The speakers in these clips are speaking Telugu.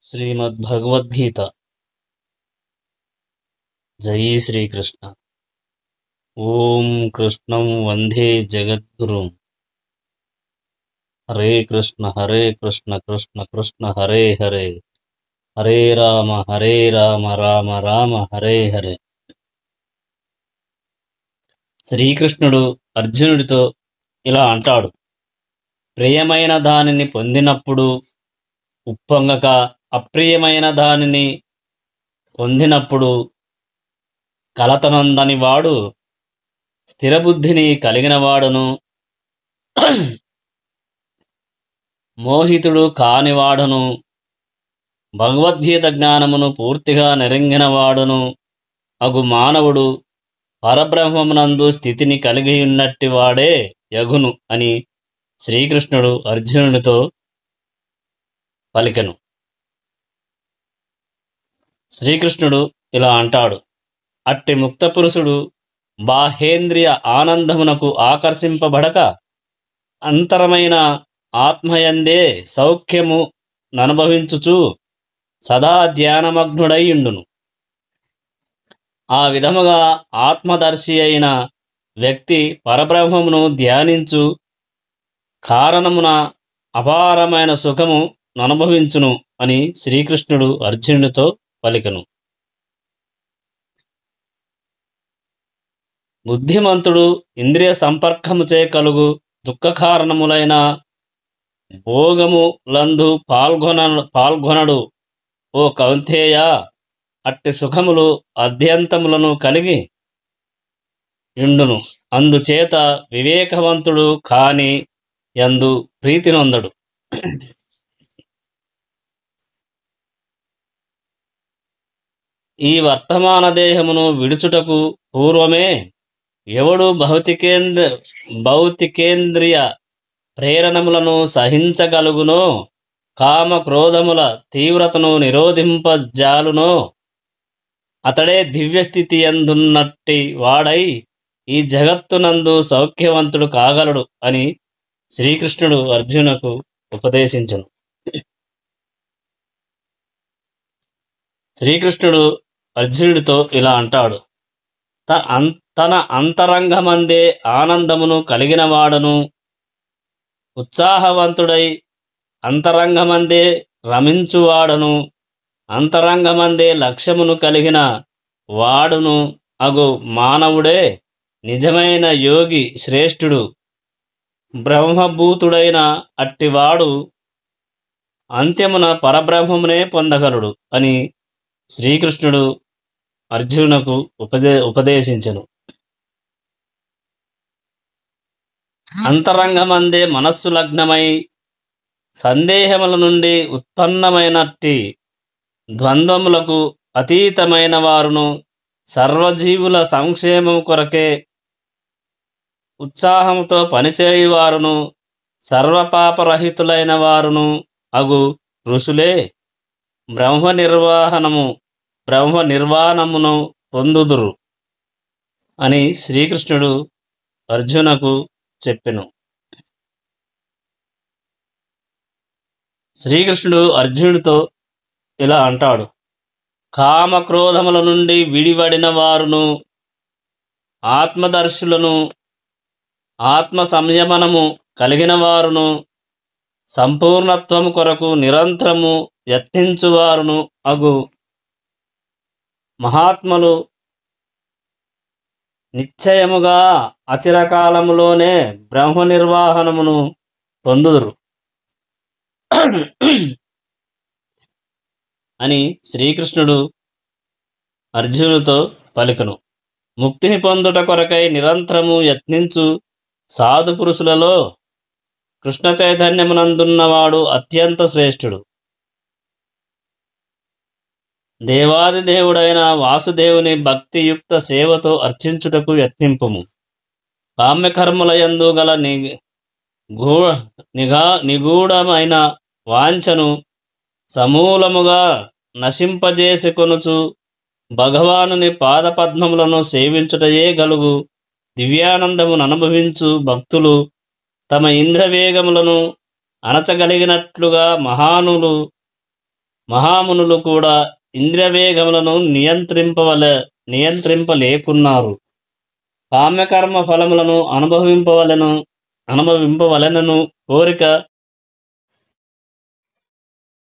శ్రీమద్భగవద్గీత. జై శ్రీకృష్ణ. ఓం కృష్ణం వందే జగద్గురుం. హరే కృష్ణ కృష్ణ కృష్ణ హరే హరే, హరే రామ రామ రామ హరే హరే. శ్రీకృష్ణుడు అర్జునుడితో ఇలా అంటాడు: ప్రియమైన దానిని పొందినప్పుడు ఉప్పొంగక, అప్రియమైన దానిని పొందినప్పుడు కలతనందని వాడు స్థిరబుద్ధిని కలిగినవాడును, మోహితుడు కానివాడును, భగవద్గీత జ్ఞానమును పూర్తిగా నెరింగినవాడును అగు మానవుడు పరబ్రహ్మమునందు స్థితిని కలిగి ఉన్నట్టి వాడే యగును అని శ్రీకృష్ణుడు అర్జునుడితో పలికెను. శ్రీకృష్ణుడు ఇలా అంటాడు: అట్టి ముక్త పురుషుడు బాహేంద్రియ ఆనందమునకు ఆకర్షింపబడక అంతరమైన ఆత్మయందే సౌఖ్యము ననుభవించుచు సదా ధ్యానమగ్నుడైయుండును. ఆ విధముగా ఆత్మదర్శి అయిన వ్యక్తి పరబ్రహ్మమును ధ్యానించు కారణమున అపారమైన సుఖము ననుభవించును అని శ్రీకృష్ణుడు అర్జునుడితో పలికెను. బుద్ధిమంతుడు ఇంద్రియ సంపర్కముచే కలుగు దుఃఖ కారణములైన భోగములందు పాల్గొనడు. ఓ కౌంతేయ, అట్టి సుఖములు అద్యంతములను కలిగి యుండును. అందుచేత వివేకవంతుడు కాని యందు ప్రీతి నొందడు. ఈ వర్తమాన దేహమును విడుచుటకు పూర్వమే ఎవడు భౌతికేంద్రియ ప్రేరణములను సహించగలుగునో, కామ క్రోధముల తీవ్రతను నిరోధింపజాలునో, అతడే దివ్యస్థితి యందున్నట్టి వాడై ఈ జగత్తునందు సౌఖ్యవంతుడు కాగలడు అని శ్రీకృష్ణుడు అర్జునకు ఉపదేశించెను. శ్రీకృష్ణుడు అర్జునుడితో ఇలా అంటాడు: తన అంతరంగమందే ఆనందమును కలిగిన వాడను, ఉత్సాహవంతుడై అంతరంగమందే రమించువాడను, అంతరంగమందే లక్ష్యమును కలిగిన వాడును అగు మానవుడే నిజమైన యోగి శ్రేష్ఠుడు. బ్రహ్మభూతుడైన అట్టివాడు అంత్యమున పరబ్రహ్మమునే పొందగలడు అని శ్రీకృష్ణుడు అర్జునునకు ఉపదేశించెను. అంతరంగమందే మనస్సు లగ్నమై సందేహముల నుండి ఉత్పన్నమైనట్టి ద్వంద్వములకు అతీతమైన వారును, సర్వజీవుల సంక్షేమము కొరకే ఉత్సాహముతో పనిచేయువారును, సర్వపాపరహితులైన వారును అగు ఋషులే బ్రహ్మ నిర్వాణమును పొందుదురు అని శ్రీకృష్ణుడు అర్జునకు చెప్పెను. శ్రీకృష్ణుడు అర్జునుడితో ఇలా అంటాడు: కామక్రోధముల నుండి విడివడిన వారును, ఆత్మదర్శులను, ఆత్మ సంయమనము కలిగిన వారును, సంపూర్ణత్వము కొరకు నిరంతరము యత్నించువారును అగు మహాత్ములు నిశ్చయముగా అచిరకాలములోనే బ్రహ్మ నిర్వాహణమును పొందుదురు అని శ్రీకృష్ణుడు అర్జునుడితో పలికెను. ముక్తిని పొందుట కొరకై నిరంతరము యత్నించు సాధు పురుషులలో కృష్ణ చైతన్యమునందున్నవాడు అత్యంత శ్రేష్ఠుడు. దేవాది దేవుడైన వాసుదేవుని భక్తియుక్త సేవతో అర్చించుటకు యత్నింపుము. కామ్యకర్మలయందు గల నిగూఢమైన వాంఛను సమూలముగా నశింపజేసుకొనుచు భగవానుని పాదపద్మములను సేవించుటయే గలుగు దివ్యానందమును అనుభవించు భక్తులు తమ ఇంద్రవేగములను అణచగలిగినట్లుగా మహామునులు కూడా ఇంద్రియవేగములను నియంత్రింపలేకున్నారు. కామ్యకర్మ ఫలములను అనుభవింపవలెనను కోరిక.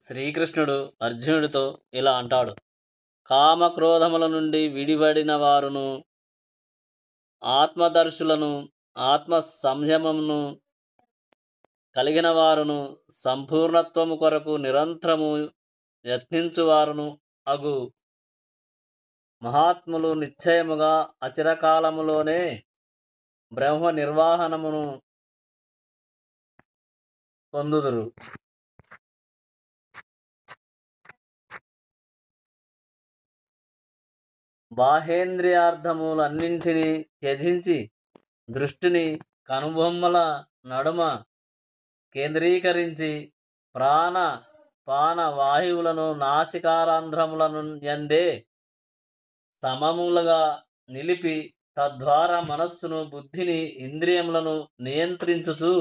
శ్రీకృష్ణుడు అర్జునుడితో ఇలా అంటాడు: కామక్రోధముల నుండి విడివడిన వారును, ఆత్మదర్శులను, ఆత్మ సంయమమును కలిగిన వారును, సంపూర్ణత్వము కొరకు నిరంతరము యత్నించువారును అగు మహాత్ములు నిశ్చయముగా అచిరకాలములోనే బ్రహ్మ నిర్వాహనమును పొందుదురు. బాహేంద్రియార్థములన్నింటినీ త్యజించి దృష్టిని కనుబొమ్మల నడుమ కేంద్రీకరించి ప్రాణ పాన వాయువులను నాసికారంధ్రములను యందే సమములుగా నిలిపి తద్వారా మనస్సును, బుద్ధిని, ఇంద్రియములను నియంత్రించుచు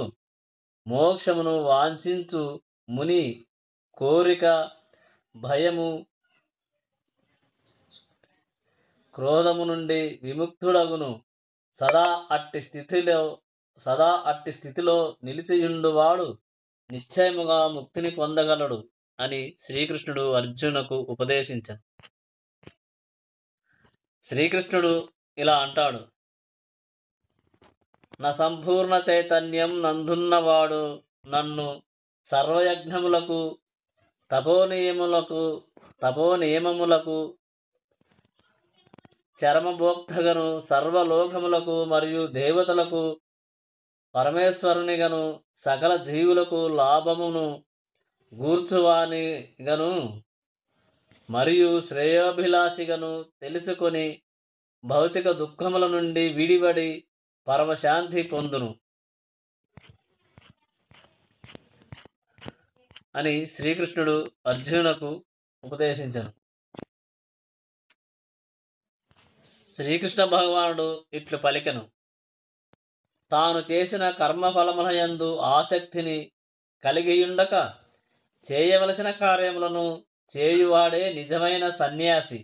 మోక్షమును వాంఛించు ముని కోరిక, భయము, క్రోధము నుండి విముక్తుడగును. సదా అట్టి స్థితిలో నిలిచియుండువాడు నిశ్చయముగా ముక్తిని పొందగలడు అని శ్రీకృష్ణుడు అర్జునకు ఉపదేశించాడు. శ్రీకృష్ణుడు ఇలా అంటాడు: నా సంపూర్ణ చైతన్యం నందున్నవాడు నన్ను సర్వయజ్ఞములకు, తపోనియమములకు చరమభోక్తగను, సర్వలోకములకు మరియు దేవతలకు పరమేశ్వరునిగను, సకల జీవులకు లాభమును గూర్చువానిగను మరియు శ్రేయోభిలాషిగను తెలుసుకొని భౌతిక దుఃఖముల నుండి విడివడి పరమశాంతి పొందును అని శ్రీకృష్ణుడు అర్జునునకు ఉపదేశించను. శ్రీకృష్ణ భగవానుడు ఇట్లు పలికెను: తాను చేసిన కర్మఫలములయందు ఆసక్తిని కలిగియుండక చేయవలసిన కార్యములను చేయువాడే నిజమైన సన్యాసి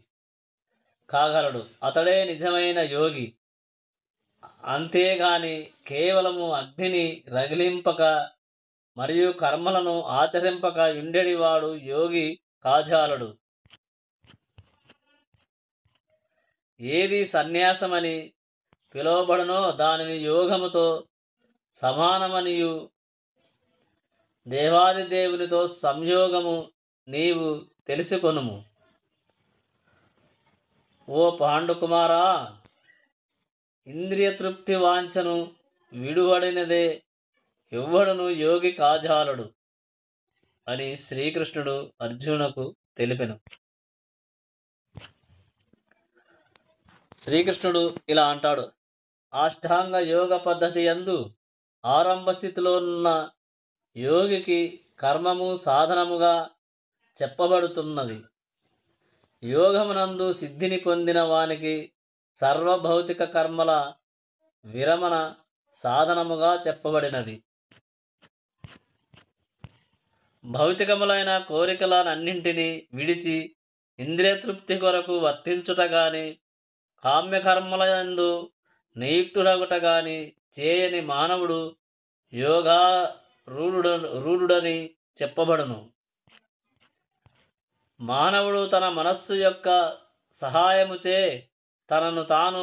కాగలడు. అతడే నిజమైన యోగి. అంతేగాని కేవలము అగ్నిని రగిలింపక మరియు కర్మలను ఆచరింపక ఉండేడివాడు యోగి కాజాలడు. ఏది సన్యాసమని పిలువబడునో దానిని యోగముతో సమానమనియు దేవాది దేవునితో సంయోగము నీవు తెలుసుకొనుము. ఓ పాండుకుమారా, ఇంద్రియ తృప్తి వాంఛను విడువడినదే ఎవ్వడును యోగి కాజాలడు అని శ్రీకృష్ణుడు అర్జునునకు తెలిపెను. శ్రీకృష్ణుడు ఇలా అంటాడు: అష్టాంగ యోగ పద్ధతి యందు ఆరంభ స్థితిలో ఉన్న యోగికి కర్మము సాధనముగా చెప్పబడుతున్నది. యోగమునందు సిద్ధిని పొందిన వానికి సర్వభౌతిక కర్మల విరమణ సాధనముగా చెప్పబడినది. భౌతికములైన కోరికలనన్నింటినీ విడిచి ఇంద్రియ తృప్తి కొరకు వర్తించుట గాని, కామ్యకర్మలయందు నియుక్తుడగుట గాని చేయని మానవుడు రూఢుడని చెప్పబడును. మానవుడు తన మనస్సు యొక్క సహాయముచే తనను తాను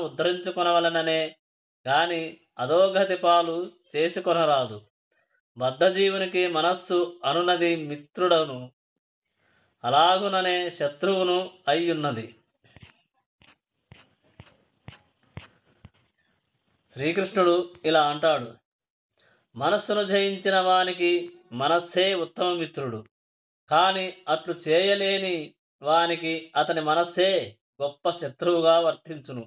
ఉద్ధరించుకొనవలెననే గాని అధోగతి పాలు చేసుకొనరాదు. బద్ధజీవునికి మనస్సు అనునది మిత్రుడను, అలాగుననే శత్రువును అయ్యున్నది. శ్రీకృష్ణుడు ఇలా అంటాడు: మనస్సును జయించిన వానికి మనస్సే ఉత్తమ మిత్రుడు. కానీ అట్లు చేయలేని వానికి అతని మనస్సే గొప్ప శత్రువుగా వర్తించును.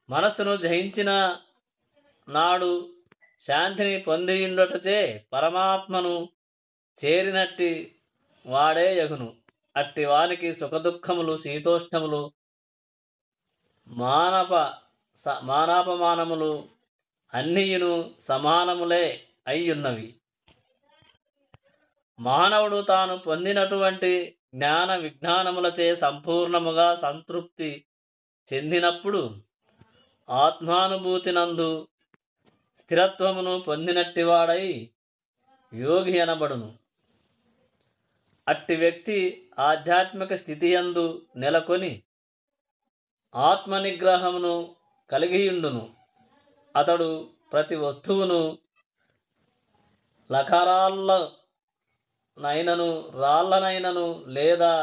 మనస్సును జయించిన నాడు శాంతిని పొందియుండుటచే పరమాత్మను చేరినట్టి వాడే యగును. అట్టి వానికి సుఖదుఖములు, శీతోష్ణములు, మానాపమానములు అన్నీయును సమానములే అయ్యున్నవి. మానవుడు తాను పొందినటువంటి జ్ఞాన విజ్ఞానములచే సంపూర్ణముగా సంతృప్తి చెందినప్పుడు ఆత్మానుభూతినందు స్థిరత్వమును పొందినట్టివాడై యోగి అనబడును. అట్టి వ్యక్తి ఆధ్యాత్మిక స్థితియందు నెలకొని ఆత్మనిగ్రహమును కలిగియుండును. అతడు ప్రతి వస్తువును లకరాళ్ళనైనను రాళ్ళనైనను లేదా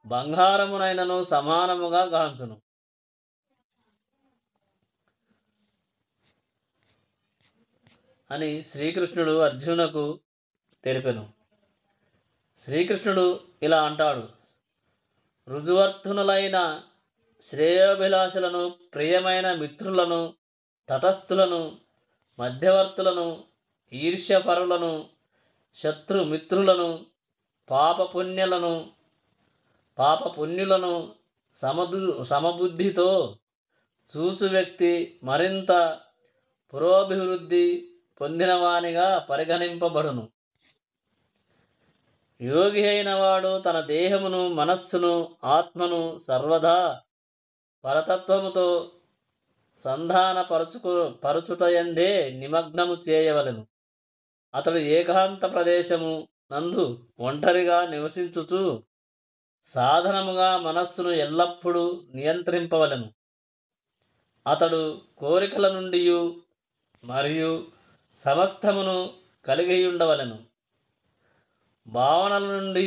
బంగారమునైనను సమానముగా గాంచును అని శ్రీకృష్ణుడు అర్జునకు తెలిపెను. శ్రీకృష్ణుడు ఇలా అంటాడు: రుజువర్తునులైన శ్రేయోభిలాషులను, ప్రియమైన మిత్రులను, తటస్థులను, మధ్యవర్తులను, ఈర్ష్యపరులను, శత్రుమిత్రులను, పాపపుణ్యులను సమబుద్ధితో చూచు వ్యక్తి మరింత పురోభివృద్ధి పొందినవానిగా పరిగణింపబడును. యోగి అయిన వాడు తన దేహమును, మనస్సును, ఆత్మను సర్వదా పరతత్వముతో పరచుటయందే నిమగ్నము చేయవలెను. అతడు ఏకాంత ప్రదేశము నందు ఒంటరిగా నివసించుచు సాధనముగా మనస్సును ఎల్లప్పుడూ నియంత్రింపవలెను. అతడు కోరికల నుండి మరియు సమస్తమును కలిగి ఉండవలెను. భావనల నుండి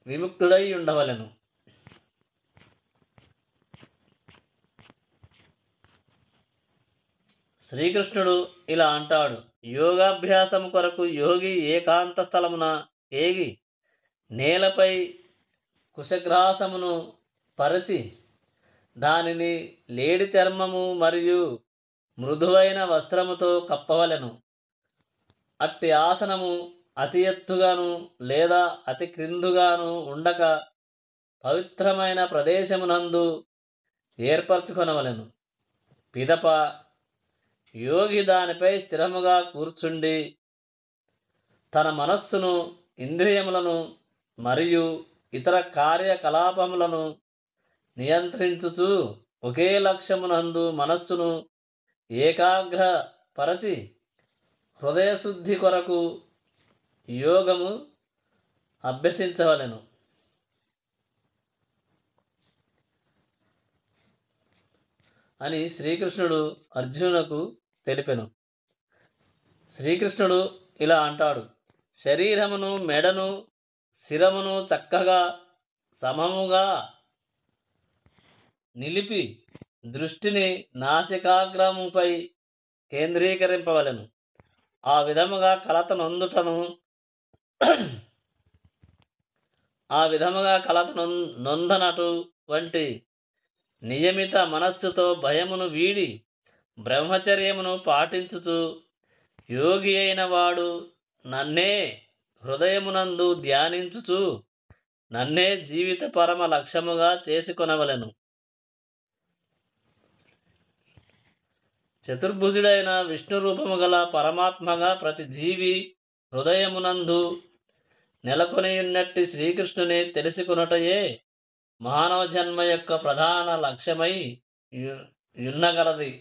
విముక్తుడై ఉండవలెను. శ్రీకృష్ణుడు ఇలా అంటాడు: యోగాభ్యాసము కొరకు యోగి ఏకాంత స్థలమున ఏగి నేలపై కుశగ్రాసమును పరచి దానిని లేడి చర్మము మరియు మృదువైన వస్త్రముతో కప్పవలెను. అట్టి ఆసనము అతి ఎత్తుగాను లేదా అతి క్రిందుగాను ఉండక పవిత్రమైన ప్రదేశమునందు ఏర్పరచుకొనవలెను. పిదప యోగి దానిపై స్థిరముగా కూర్చుండి తన మనస్సును, ఇంద్రియములను మరియు ఇతర కార్యకలాపములను నియంత్రించుచు ఒకే లక్ష్యమునందు మనస్సును ఏకాగ్రపరచి హృదయశుద్ధి కొరకు యోగము అభ్యసించవలెను అని శ్రీకృష్ణుడు అర్జునునకు తెలిపెను. శ్రీకృష్ణుడు ఇలా అంటాడు: శరీరమును, మెడను, శిరమును చక్కగా సమముగా నిలిపి దృష్టిని నాసికాగ్రముపై కేంద్రీకరింపవలెను. ఆ విధముగా కలత నొందనటు వంటి నియమిత మనస్సుతో భయమును వీడి బ్రహ్మచర్యమును పాటించుచు యోగి అయిన వాడు నన్నే హృదయమునందు ధ్యానించుచు నన్నే జీవిత పరమ లక్ష్యముగా చేసుకొనవలెను. చతుర్భుజుడైన విష్ణు రూపము గల పరమాత్మగా ప్రతి జీవి హృదయమునందు నెలకొనియున్నట్టి శ్రీకృష్ణుని తెలుసుకొనుటయే మానవ జన్మ యొక్క ప్రధాన లక్ష్యమై యున్నగలది.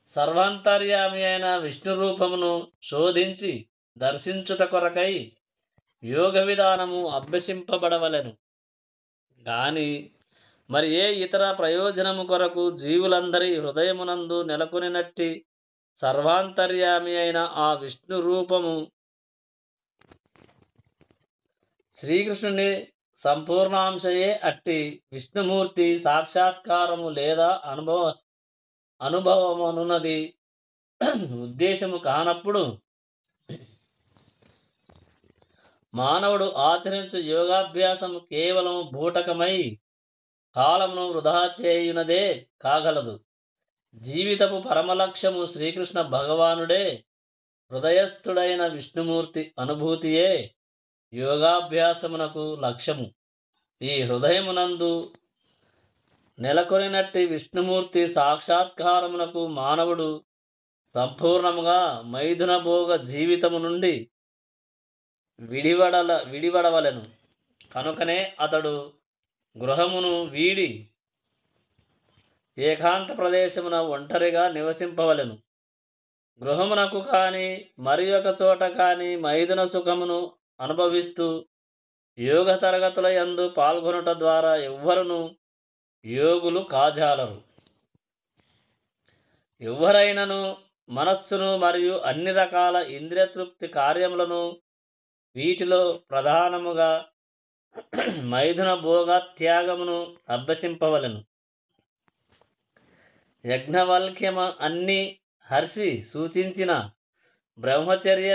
సర్వాంతర్యామి అయిన విష్ణు రూపమును శోధించి దర్శించుట కొరకై యోగ విధానము అభ్యసింపబడవలెను. కానీ మరి ఏ ఇతర ప్రయోజనము కొరకు జీవులందరి హృదయమునందు నెలకొనినట్టి సర్వాంతర్యామి అయిన ఆ విష్ణు రూపము శ్రీకృష్ణుని సంపూర్ణాంశయే అట్టి విష్ణుమూర్తి సాక్షాత్కారము లేదా అనుభవమనున్నది ఉద్దేశము కానప్పుడు మానవుడు ఆచరించు యోగాభ్యాసము కేవలము బూటకమై కాలమును వృధా చేయునదే కాగలదు. జీవితపు పరమలక్ష్యము శ్రీకృష్ణ భగవానుడే. హృదయస్థుడైన విష్ణుమూర్తి అనుభూతియే యోగాభ్యాసమునకు లక్ష్యము. ఈ హృదయమునందు నెలకొనినట్టి విష్ణుమూర్తి సాక్షాత్కారమునకు మానవుడు సంపూర్ణముగా మైథున భోగ జీవితము నుండి విడివడవలెను. కనుకనే అతడు గృహమును వీడి ఏకాంత ప్రదేశమున ఒంటరిగా నివసింపవలెను. గృహమునకు కానీ మరి ఒక చోట కానీ మైథున సుఖమును అనుభవిస్తూ యోగ తరగతుల యందు పాల్గొనుట ద్వారా ఎవ్వరును యోగులు కాజాలరు. ఎవరైనను మనస్సును మరియు అన్ని రకాల ఇంద్రియ తృప్తి కార్యములను వీటిలో ప్రధానముగా మైథున భోగ త్యాగమును అభ్యసింపవలెను. యజ్ఞవల్క్యమ అన్ని హర్షి సూచించిన బ్రహ్మచర్య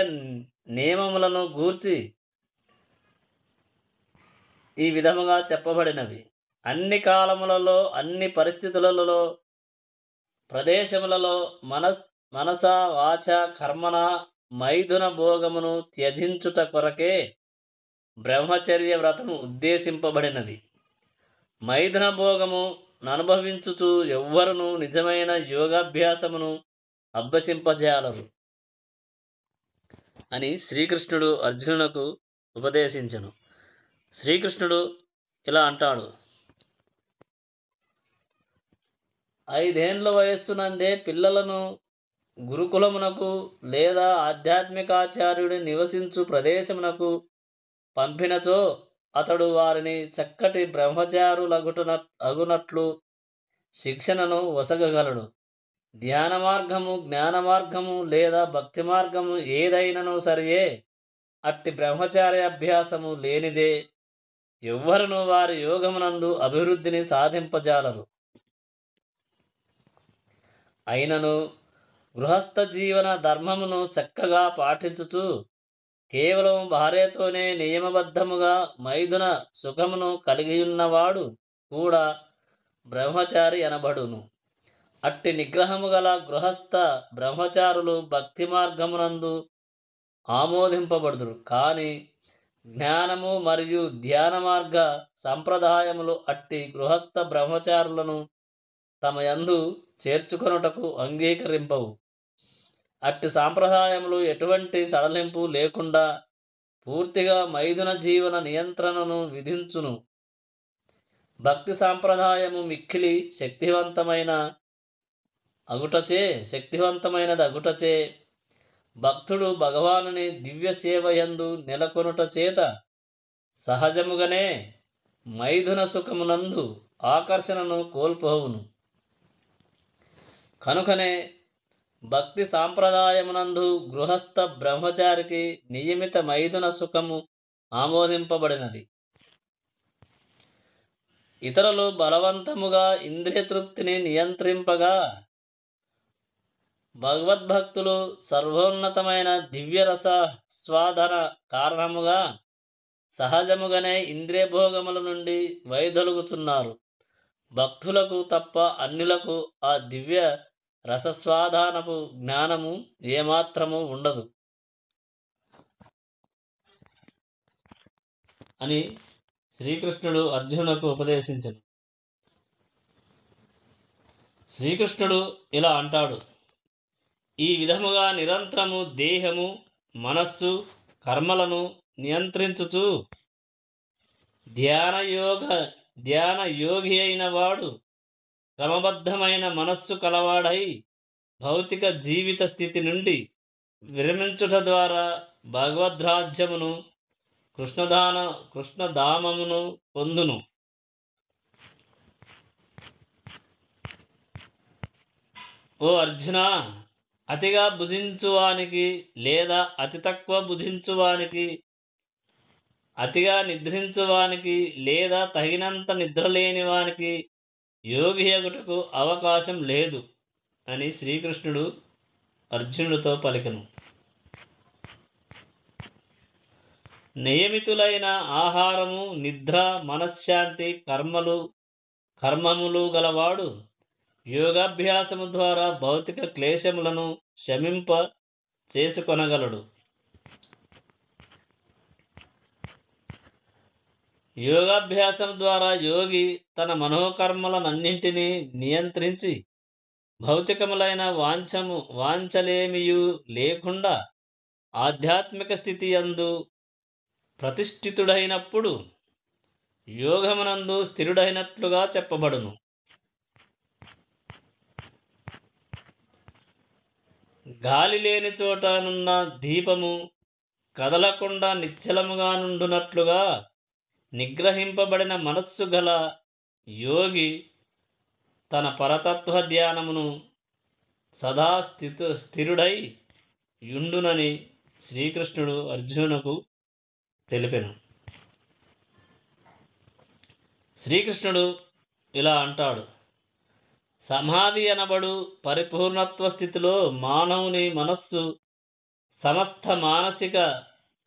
నియమములను గూర్చి ఈ విధముగా చెప్పబడినవి. అన్ని కాలములలో అన్ని పరిస్థితులలో ప్రదేశములలో మనస వాచ కర్మణ మైథున భోగమును త్యజించుట కొరకే బ్రహ్మచర్య వ్రతము ఉద్దేశింపబడినది. మైథున భోగము అనుభవించుచు ఎవ్వరును నిజమైన యోగాభ్యాసమును అభ్యసింపజేయలరు అని శ్రీకృష్ణుడు అర్జునునకు ఉపదేశించెను. శ్రీకృష్ణుడు ఇలా అంటాడు: 5 ఏండ్ల వయస్సునందే పిల్లలను గురుకులమునకు లేదా ఆధ్యాత్మికాచార్యుడి నివసించు ప్రదేశమునకు పంపినచో అతడు వారిని చక్కటి అగునట్లు శిక్షణను వసగగలడు. ధ్యాన మార్గము, జ్ఞాన మార్గము లేదా భక్తి మార్గము ఏదైనను సరియే అట్టి బ్రహ్మచార్యాభ్యాసము లేనిదే ఎవ్వరును వారి యోగమునందు అభివృద్ధిని సాధింపజాలరు. అయినను గృహస్థ జీవన ధర్మమును చక్కగా పాటించుచు కేవలం భార్యతోనే నియమబద్ధముగా మైథున సుఖమును కలిగియున్నవాడు కూడా బ్రహ్మచారి అనబడును. అట్టి నిగ్రహము గల గృహస్థ బ్రహ్మచారులు భక్తి మార్గమునందు ఆమోదింపబడుదురు. కానీ జ్ఞానము మరియు ధ్యాన మార్గ సంప్రదాయములు అట్టి గృహస్థ బ్రహ్మచారులను తమ యందు చేర్చుకొనుటకు అంగీకరింపవు. అట్టి సాంప్రదాయములు ఎటువంటి సడలింపు లేకుండా పూర్తిగా మైథున జీవన నియంత్రణను విధించును. భక్తి సాంప్రదాయము మిక్కిలి శక్తివంతమైనది అగుటచే భక్తుడు భగవానుని దివ్య సేవయందు నెలకొనుట చేత సహజముగానే మైథున సుఖమునందు ఆకర్షణను కోల్పోవును. కనుకనే భక్తి సాంప్రదాయమునందు గృహస్థ బ్రహ్మచారికి నియమిత మైథున సుఖము ఆమోదింపబడినది. ఇతరులు బలవంతముగా ఇంద్రియ తృప్తిని నియంత్రింపగా భగవద్భక్తులు సర్వోన్నతమైన దివ్యరస స్వాదన కారణముగా సహజముగానే ఇంద్రియ భోగముల నుండి వైదొలుగుచున్నారు. భక్తులకు తప్ప అన్యులకు ఆ దివ్య రసస్వాదానపు జ్ఞానము ఏమాత్రము ఉండదు అని శ్రీకృష్ణుడు అర్జునునకు ఉపదేశించెను. శ్రీకృష్ణుడు ఇలా అంటాడు: ఈ విధముగా నిరంతరము దేహము, మనస్సు, కర్మలను నియంత్రించుచు ధ్యాన యోగి అయిన వాడు క్రమబద్ధమైన మనస్సు కలవాడై భౌతిక జీవిత స్థితి నుండి విరమించుట ద్వారా భగవద్రాజ్యమును కృష్ణధామమును పొందును. ఓ అర్జున, అతిగా భుజించువానికి లేదా అతి తక్కువ భుజించువానికి, అతిగా నిద్రించువానికి లేదా తగినంత నిద్రలేని వానికి యోగి అగుటకు అవకాశం లేదు అని శ్రీకృష్ణుడు అర్జునుడితో పలికెను. నియమితులైన ఆహారము, నిద్ర, మనశ్శాంతి, కర్మములు గలవాడు యోగాభ్యాసము ద్వారా భౌతిక క్లేశములను శమింప చేసుకొనగలడు. యోగాభ్యాసం ద్వారా యోగి తన మనోకర్మలనన్నింటినీ నియంత్రించి భౌతికములైన వాంఛలేమియు లేకుండా ఆధ్యాత్మిక స్థితి యందు ప్రతిష్ఠితుడైనప్పుడు యోగమునందు స్థిరుడైనట్లుగా చెప్పబడును. గాలి లేని చోటనున్న దీపము కదలకుండా నిశ్చలముగా నుండునట్లుగా నిగ్రహింపబడిన మనస్సు గల యోగి తన పరతత్వ ధ్యానమును సదా స్థిరుడై యుండునని శ్రీకృష్ణుడు అర్జునునకు తెలిపెను. శ్రీకృష్ణుడు ఇలా అంటాడు, సమాధి అనబడు పరిపూర్ణత్వ స్థితిలో మానవుని మనస్సు సమస్త మానసిక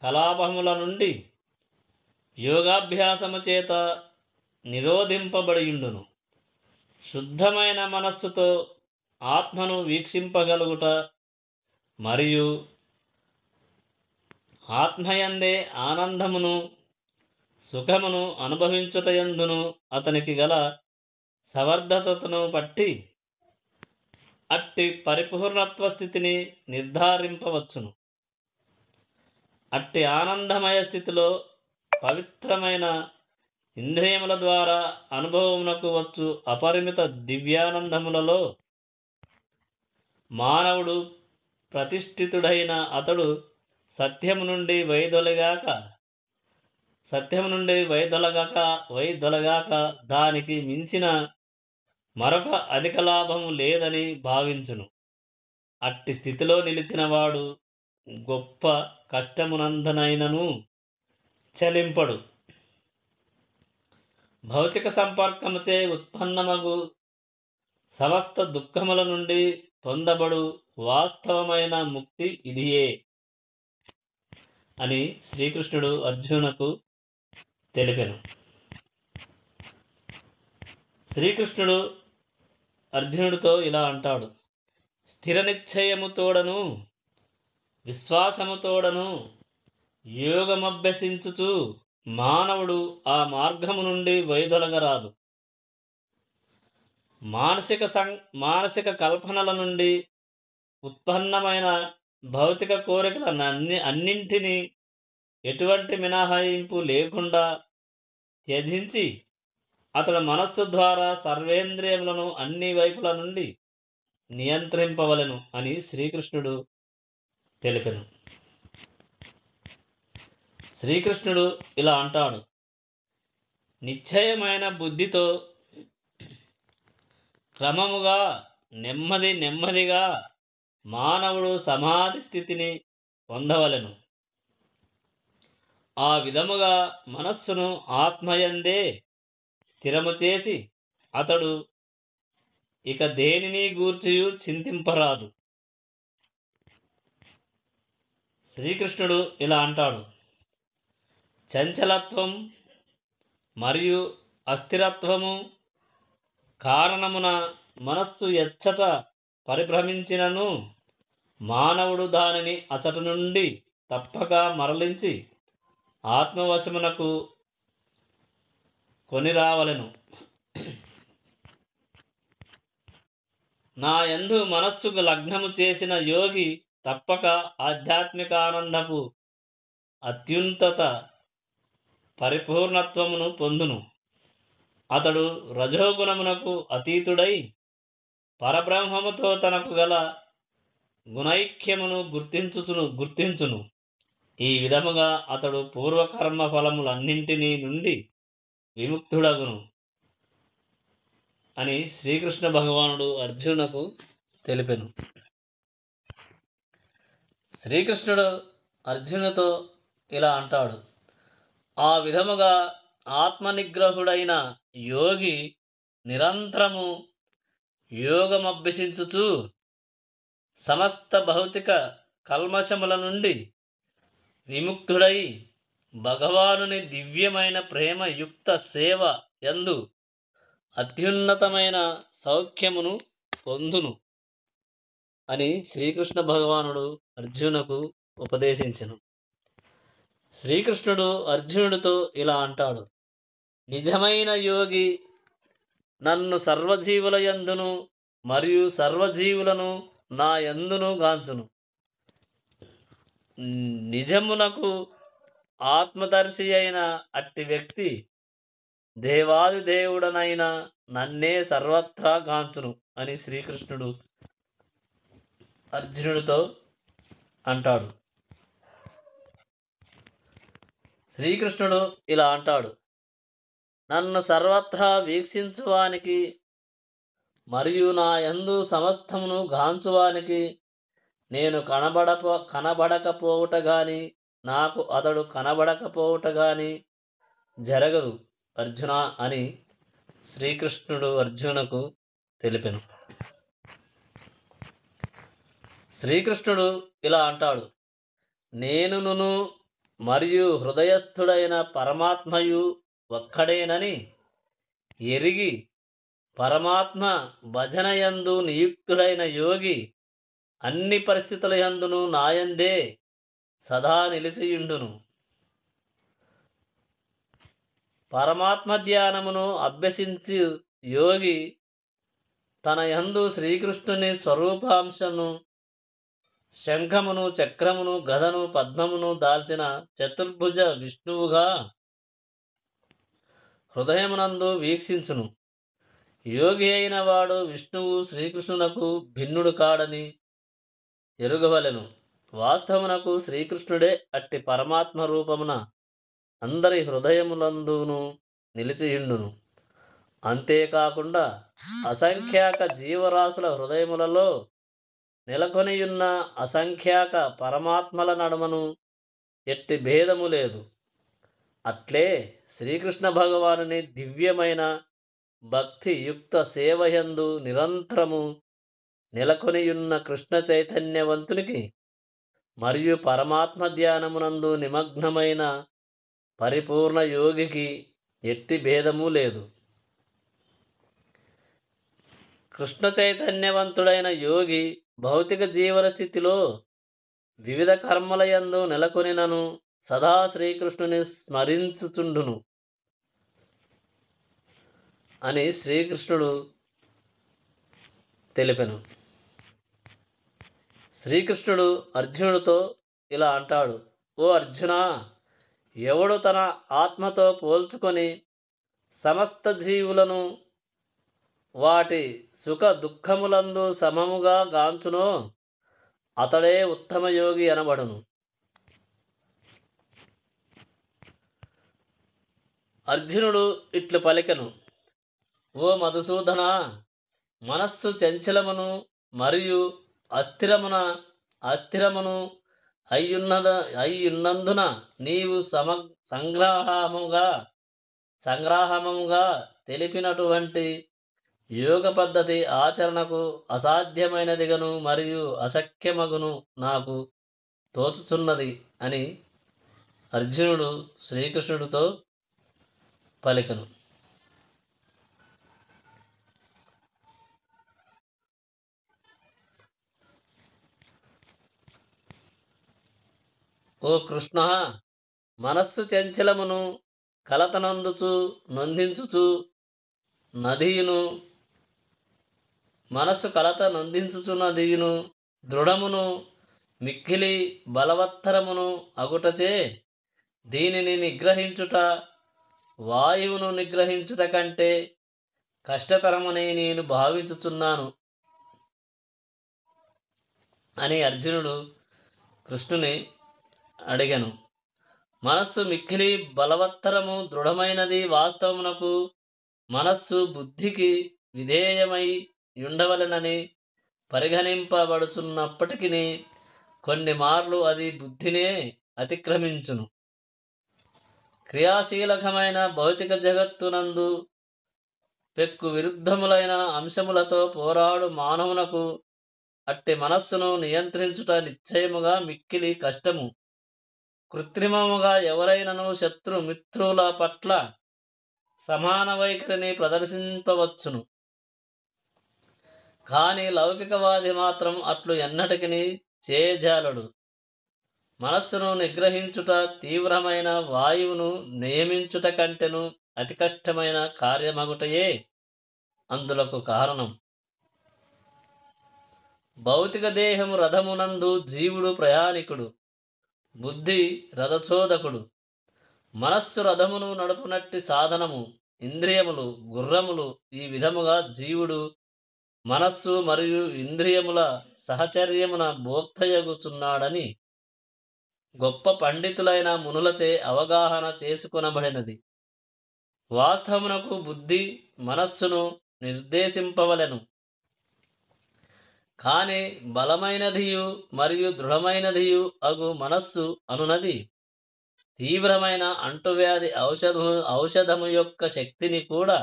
కలాపముల నుండి యోగాభ్యాసము చేత నిరోధింపబడియుండును. శుద్ధమైన మనస్సుతో ఆత్మను వీక్షింపగలుగుట మరియు ఆత్మయందే ఆనందమును సుఖమును అనుభవించుటయందును అతనికి గల సమర్థతను బట్టి అట్టి పరిపూర్ణత్వ స్థితిని నిర్ధారింపవచ్చును. అట్టి ఆనందమయ స్థితిలో పవిత్రమైన ఇంద్రియముల ద్వారా అనుభవమునకు వచ్చు అపరిమిత దివ్యానందములలో మానవుడు ప్రతిష్ఠితుడైన అతడు సత్యము నుండి వైదొలగాక దానికి మించిన మరొక అధిక లాభము లేదని భావించును. అట్టి స్థితిలో నిలిచినవాడు గొప్ప కష్టమునందనైనను చలింపడు. భౌతిక సంపర్కముచే ఉత్పన్నమగు సమస్త దుఃఖముల నుండి పొందబడు వాస్తవమైన ముక్తి ఇదియే అని శ్రీకృష్ణుడు అర్జునునకు తెలిపెను. శ్రీకృష్ణుడు అర్జునుడితో ఇలా అంటాడు, స్థిర నిశ్చయముతోడను విశ్వాసముతోడను యోగమభ్యసించుచు మానవుడు ఆ మార్గము నుండి వైదొలగరాదు. మానసిక కల్పనల నుండి ఉత్పన్నమైన భౌతిక కోరికల అన్నింటినీ ఎటువంటి మినహాయింపు లేకుండా త్యజించి అతడు మనస్సు ద్వారా సర్వేంద్రియములను అన్ని వైపుల నుండి నియంత్రింపవలెను అని శ్రీకృష్ణుడు తెలిపెను. శ్రీకృష్ణుడు ఇలా అంటాడు, నిశ్చయమైన బుద్ధితో క్రమముగా నెమ్మదిగా మానవుడు సమాధి స్థితిని పొందవలెను. ఆ విధముగా మనస్సును ఆత్మయందే స్థిరము చేసి అతడు ఇక దేనిని గూర్చియు చింతింపరాదు. శ్రీకృష్ణుడు ఇలా అంటాడు, చంచలత్వం మరియు అస్థిరత్వము కారణమున మనస్సు ఎచ్చట పరిభ్రమించినను మానవుడు దానిని అచట నుండి తప్పక మరలించి ఆత్మవశమునకు కొనిరావలెను. నా యందు మనస్సుకు లగ్నము చేసిన యోగి తప్పక ఆధ్యాత్మిక ఆనందపు అత్యున్నత పరిపూర్ణత్వమును పొందును. అతడు రజోగుణమునకు అతీతుడై పరబ్రహ్మముతో తనకు గల గుణైక్యమును గుర్తించును. ఈ విధముగా అతడు పూర్వకర్మ ఫలములన్నింటినీ నుండి విముక్తుడగును అని శ్రీకృష్ణ భగవానుడు అర్జునునకు తెలిపెను. శ్రీకృష్ణుడు అర్జునుతో ఇలా అంటాడు, ఆ విధముగా ఆత్మనిగ్రహుడైన యోగి నిరంతరము యోగమభ్యసించుచు సమస్త భౌతిక కల్మషముల నుండి విముక్తుడై భగవానుని దివ్యమైన ప్రేమయుక్త సేవ యందు అత్యున్నతమైన సౌఖ్యమును పొందును అని శ్రీకృష్ణ భగవానుడు అర్జునునకు ఉపదేశించెను. శ్రీకృష్ణుడు అర్జునుడితో ఇలా అంటాడు, నిజమైన యోగి నన్ను సర్వజీవుల యందును మరియు సర్వజీవులను నా యందును గాంచును. నిజమునకు ఆత్మదర్శి అయిన అట్టి వ్యక్తి దేవాది దేవుడనైన నన్నే సర్వత్రా గాంచును అని శ్రీకృష్ణుడు అర్జునుడితో అంటాడు. శ్రీకృష్ణుడు ఇలా అంటాడు, నన్ను సర్వత్రా వీక్షించువానికి మరియు నా యందు సమస్తమును గాంచువానికి నేను కనబడకపోవుట గాని నాకు అతడు కనబడకపోవుట గాని జరగదు అర్జున అని శ్రీకృష్ణుడు అర్జునకు తెలిపెను. శ్రీకృష్ణుడు ఇలా అంటాడు, నేనును మరియు హృదయస్థుడైన పరమాత్మయు ఒక్కడేనని ఎరిగి పరమాత్మ భజనయందు నియుక్తుడైన యోగి అన్ని పరిస్థితుల యందును నాయందే సదా నిలిచియుండును. పరమాత్మ ధ్యానమును అభ్యసించి యోగి తన యందు శ్రీకృష్ణుని స్వరూపాంశను శంఖమును చక్రమును గదను పద్మమును దాల్చిన చతుర్భుజ విష్ణువుగా హృదయమునందు వీక్షించును. యోగి అయిన వాడు విష్ణువు శ్రీకృష్ణునకు భిన్నుడు కాడని ఎరుగవలెను. వాస్తవమునకు శ్రీకృష్ణుడే అట్టి పరమాత్మ రూపమున అందరి హృదయములందును నిలిచియుండును. అంతేకాకుండా అసంఖ్యాక జీవరాశుల హృదయములలో నెలకొనియున్న అసంఖ్యాక పరమాత్మల నడుమను ఎట్టి భేదము లేదు. అట్లే శ్రీకృష్ణ భగవానుని దివ్యమైన భక్తియుక్త సేవయందు నిరంతరము నెలకొనియున్న కృష్ణ చైతన్యవంతునికి మరియు పరమాత్మ ధ్యానమునందు నిమగ్నమైన పరిపూర్ణ యోగికి ఎట్టి భేదము లేదు. కృష్ణ చైతన్యవంతుడైన యోగి భౌతిక జీవన స్థితిలో వివిధ కర్మలయందు నెలకొనినను సదా శ్రీకృష్ణుని స్మరించుచుండును అని శ్రీకృష్ణుడు తెలిపెను. శ్రీకృష్ణుడు అర్జునుడితో ఇలా అంటాడు, ఓ అర్జున, ఎవడు తన ఆత్మతో పోల్చుకొని సమస్త జీవులను వాటి సుఖ దుఃఖములందు సమముగా గాంచునో అతడే ఉత్తమ యోగి అనబడును. అర్జునుడు ఇట్లు పలికెను, ఓ మధుసూదన, మనస్సు చంచలమును మరియు అస్థిరమును అయ్యున్నందున నీవు సంగ్రాహముగా తెలిపినటువంటి యోగ పద్ధతి ఆచరణకు అసాధ్యమైనదిగను మరియు అశక్యమగును నాకు తోచుచున్నది అని అర్జునుడు శ్రీకృష్ణుడితో పలికను. ఓ కృష్ణ, మనస్సు చంచలమును కలతనందుచు నొందించుచు నదియును మనస్సు కలత నొందించుచున్నదియును దృఢమును మిక్కిలి బలవత్తరమును అగుటచే దీనిని నిగ్రహించుట వాయువును నిగ్రహించుట కంటే కష్టతరమని నేను భావించుచున్నాను అని అర్జునుడు కృష్ణుని అడిగాను. మనస్సు మిక్కిలి బలవత్తరము దృఢమైనది. వాస్తవమునకు మనస్సు బుద్ధికి విధేయమై ఉండవలెనని పరిగణింపబడుచున్నప్పటికీ కొన్ని మార్లు అది బుద్ధినే అతిక్రమించును. క్రియాశీలకమైన భౌతిక జగత్తునందు పెక్కు విరుద్ధములైన అంశములతో పోరాడు మానవునకు అట్టి మనస్సును నియంత్రించుట నిశ్చయముగా మిక్కిలి కష్టము. కృత్రిమముగా ఎవరైనను శత్రుమిత్రుల పట్ల సమాన వైఖరిని ప్రదర్శింపవచ్చును, కానీ లౌకికవాది మాత్రం అట్లు ఎన్నటికి చేయజాలడు. మనస్సును నిగ్రహించుట తీవ్రమైన వాయువును నియమించుట కంటెను అతి కష్టమైన కార్యమగుటయే అందులకు కారణం. భౌతిక దేహము రథమునందు జీవుడు ప్రయాణికుడు, బుద్ధి రథచోదకుడు. మనస్సు రథమును నడుపునట్టి సాధనము, ఇంద్రియములు గుర్రములు. ఈ విధముగా జీవుడు మనస్సు మరియు ఇంద్రియముల సహచర్యమున భోక్తయగుచున్నాడని గొప్ప పండితులైన మునులచే అవగాహన చేసుకొనబడినది. వాస్తవమునకు బుద్ధి మనస్సును నిర్దేశింపవలెను. కానీ బలమైనదియు మరియు దృఢమైనదియు అగు మనస్సు అనునది తీవ్రమైన అంటువ్యాధి ఔషధము యొక్క శక్తిని కూడా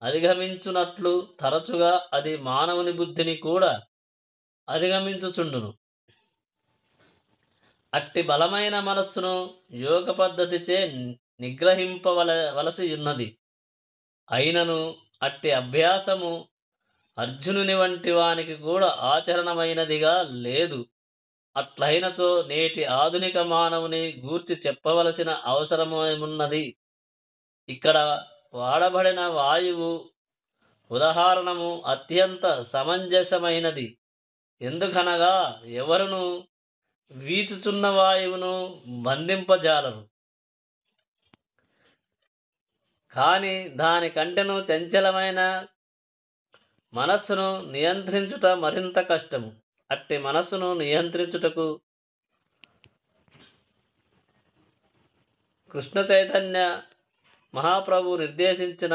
అధిగమించునట్లు తరచుగా అది మానవుని బుద్ధిని కూడా అధిగమించుచుండును. అట్టి బలమైన మనస్సును యోగ పద్ధతిచే నిగ్రహింపవలసి ఉన్నది. అయినను అట్టి అభ్యాసము అర్జునుని వంటి వానికి కూడా ఆచరణమైనదిగా లేదు. అట్లయినచో నేటి ఆధునిక మానవుని గూర్చి చెప్పవలసిన అవసరమేమున్నది? ఇక్కడ వాడబడిన వాయువు ఉదాహరణము అత్యంత సమంజసమైనది. ఎందుకనగా ఎవరును వీచుచున్న వాయువును బంధింపజాలరు, కానీ దానికంటెను చంచలమైన మనస్సును నియంత్రించుట మరింత కష్టము. అట్టి మనస్సును నియంత్రించుటకు కృష్ణ చైతన్య మహాప్రభు నిర్దేశించిన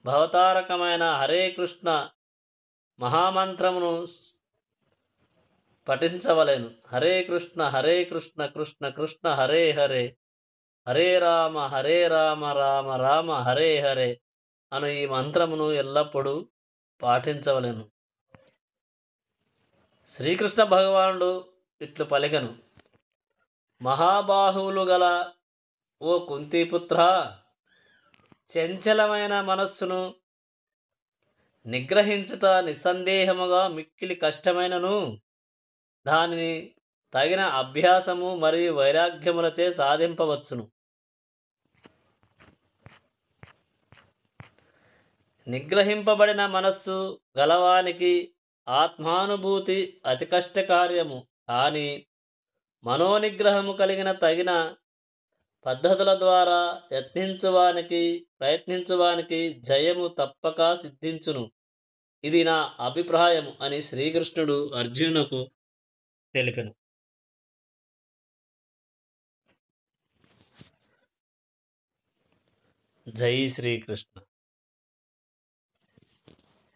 భవతారకమైన హరే కృష్ణ మహామంత్రమును పఠించవలెను. హరే కృష్ణ కృష్ణ కృష్ణ హరే హరే, హరే రామ రామ రామ హరే హరే అను ఈ మంత్రమును ఎల్లప్పుడూ పాటించవలెను. శ్రీకృష్ణ భగవానుడు ఇట్లు పలికెను: మహాబాహువులు గల ఓ కుంతీపుత్ర, చంచలమైన మనస్సును నిగ్రహించుట నిస్సందేహముగా మిక్కిలి కష్టమైనను దానిని తగిన అభ్యాసము మరియు వైరాగ్యములచే సాధింపవచ్చును. నిగ్రహింపబడిన మనస్సు గలవానికి ఆత్మానుభూతి అతి కష్టకార్యము. కానీ మనోనిగ్రహము కలిగిన తగిన పద్ధతుల ద్వారా ప్రయత్నించువానికి జయము తప్పక సిద్ధించును. ఇది నా అభిప్రాయము అని శ్రీకృష్ణుడు అర్జునునకు తెలిపెను. జై శ్రీకృష్ణ.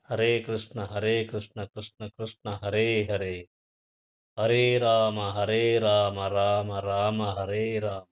హరే కృష్ణ కృష్ణ కృష్ణ హరే హరే, హరే రామ రామ రామ హరే రామ.